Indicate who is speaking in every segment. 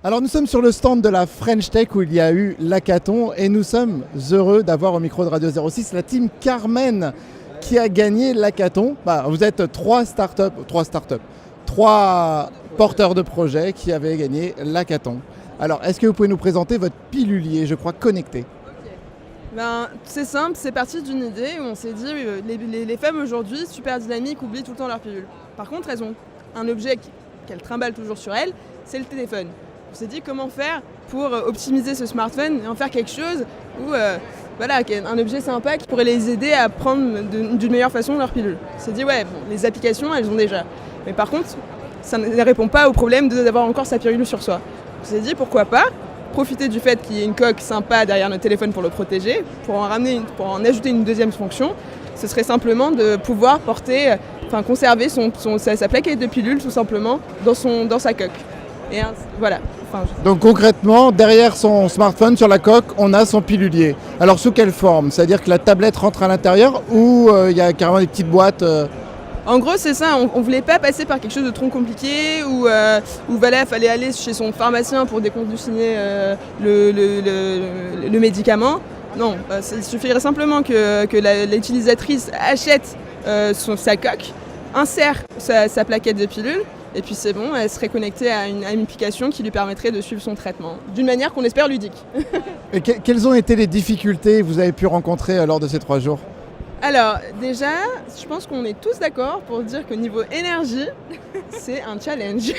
Speaker 1: Alors nous sommes sur le stand de la French Tech où il y a eu l'hackathon et nous sommes heureux d'avoir au micro de Radio 06 la team Carmen qui a gagné l'hackathon. Vous êtes trois porteurs de projets qui avaient gagné l'hackathon. Alors est-ce que vous pouvez nous présenter votre pilulier, je crois, connecté?
Speaker 2: C'est simple, c'est parti d'une idée où on s'est dit les femmes aujourd'hui, super dynamiques, oublient tout le temps leur pilule. Par contre, elles ont un objet qu'elles trimballent toujours sur elles, c'est le téléphone. On s'est dit comment faire pour optimiser ce smartphone et en faire quelque chose où, un objet sympa qui pourrait les aider à prendre d'une meilleure façon leur pilule. On s'est dit les applications elles ont déjà. Mais par contre, ça ne répond pas au problème d'avoir encore sa pilule sur soi. On s'est dit pourquoi pas profiter du fait qu'il y ait une coque sympa derrière notre téléphone pour le protéger, pour en ajouter une deuxième fonction. Ce serait simplement de pouvoir conserver sa plaquette de pilule tout simplement dans sa coque. Et voilà.
Speaker 1: Donc concrètement, derrière son smartphone, sur la coque, on a son pilulier. Alors sous quelle forme? C'est-à-dire que la tablette rentre à l'intérieur ou il y a carrément des petites boîtes
Speaker 2: En gros, c'est ça, on voulait pas passer par quelque chose de trop compliqué où fallait aller chez son pharmacien pour déconditionner le médicament. Non, il suffirait simplement que l'utilisatrice achète sa coque, insère sa plaquette de pilule, et puis c'est bon, elle serait connectée à une application qui lui permettrait de suivre son traitement, d'une manière qu'on espère ludique.
Speaker 1: Et quelles ont été les difficultés que vous avez pu rencontrer lors de ces 3 jours?
Speaker 2: Alors déjà, je pense qu'on est tous d'accord pour dire que niveau énergie, c'est un challenge.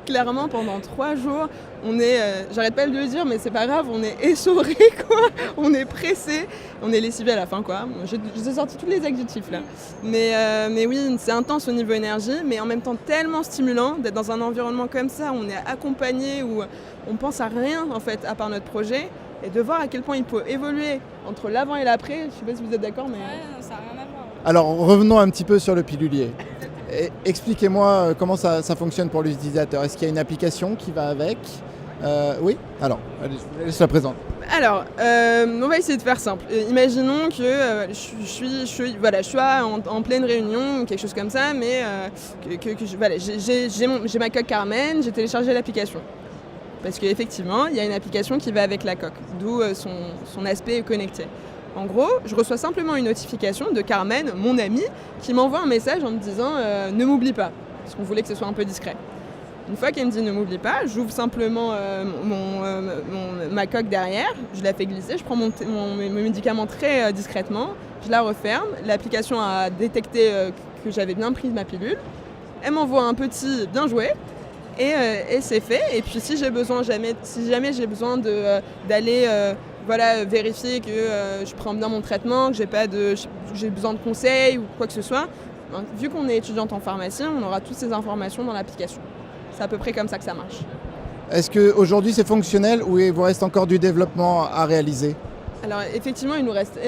Speaker 2: Clairement, pendant 3 jours, on est, j'arrête pas de le dire, mais c'est pas grave, on est essoré, quoi. On est pressé, on est lessivé à la fin, quoi. J'ai sorti tous les adjectifs là. Mais oui, c'est intense au niveau énergie, mais en même temps tellement stimulant d'être dans un environnement comme ça. On est accompagné, où on pense à rien en fait, à part notre projet. Et de voir à quel point il peut évoluer entre l'avant et l'après, je ne sais pas si vous êtes d'accord, mais...
Speaker 3: Ouais, ça n'a rien à voir.
Speaker 1: Alors revenons un petit peu sur le pilulier. Expliquez-moi comment ça fonctionne pour l'utilisateur. Est-ce qu'il y a une application qui va avec? Oui. Alors, allez, je vous laisse la présenter.
Speaker 2: Alors, on va essayer de faire simple. Imaginons que je suis en pleine réunion ou quelque chose comme ça, mais j'ai ma coque Carmen, j'ai téléchargé l'application. Parce qu'effectivement, il y a une application qui va avec la coque, d'où son aspect connecté. En gros, je reçois simplement une notification de Carmen, mon amie, qui m'envoie un message en me disant « Ne m'oublie pas », parce qu'on voulait que ce soit un peu discret. Une fois qu'elle me dit « Ne m'oublie pas », j'ouvre simplement ma coque derrière, je la fais glisser, je prends mon médicament très discrètement, je la referme, l'application a détecté que j'avais bien pris ma pilule, elle m'envoie un petit « Bien joué », et c'est fait. Et puis si jamais j'ai besoin d'aller vérifier que je prends bien mon traitement, que j'ai besoin de conseils ou quoi que ce soit, vu qu'on est étudiante en pharmacie, on aura toutes ces informations dans l'application. C'est à peu près comme ça que ça marche.
Speaker 1: Est-ce qu'aujourd'hui c'est fonctionnel ou il vous reste encore du développement à réaliser?
Speaker 2: Alors effectivement, il nous reste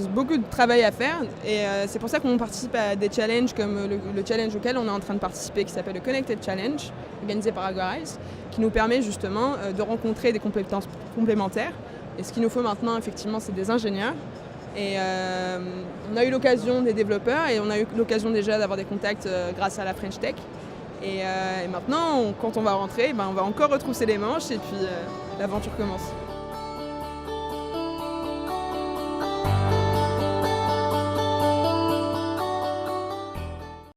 Speaker 2: beaucoup de travail à faire et c'est pour ça qu'on participe à des challenges comme le challenge auquel on est en train de participer qui s'appelle le Connected Challenge, organisé par Agorize, qui nous permet justement de rencontrer des compétences complémentaires. Et ce qu'il nous faut maintenant, effectivement, c'est des ingénieurs. Et on a eu l'occasion des développeurs et on a eu l'occasion déjà d'avoir des contacts grâce à la French Tech. Et maintenant, quand on va rentrer, on va encore retrousser les manches et puis l'aventure commence.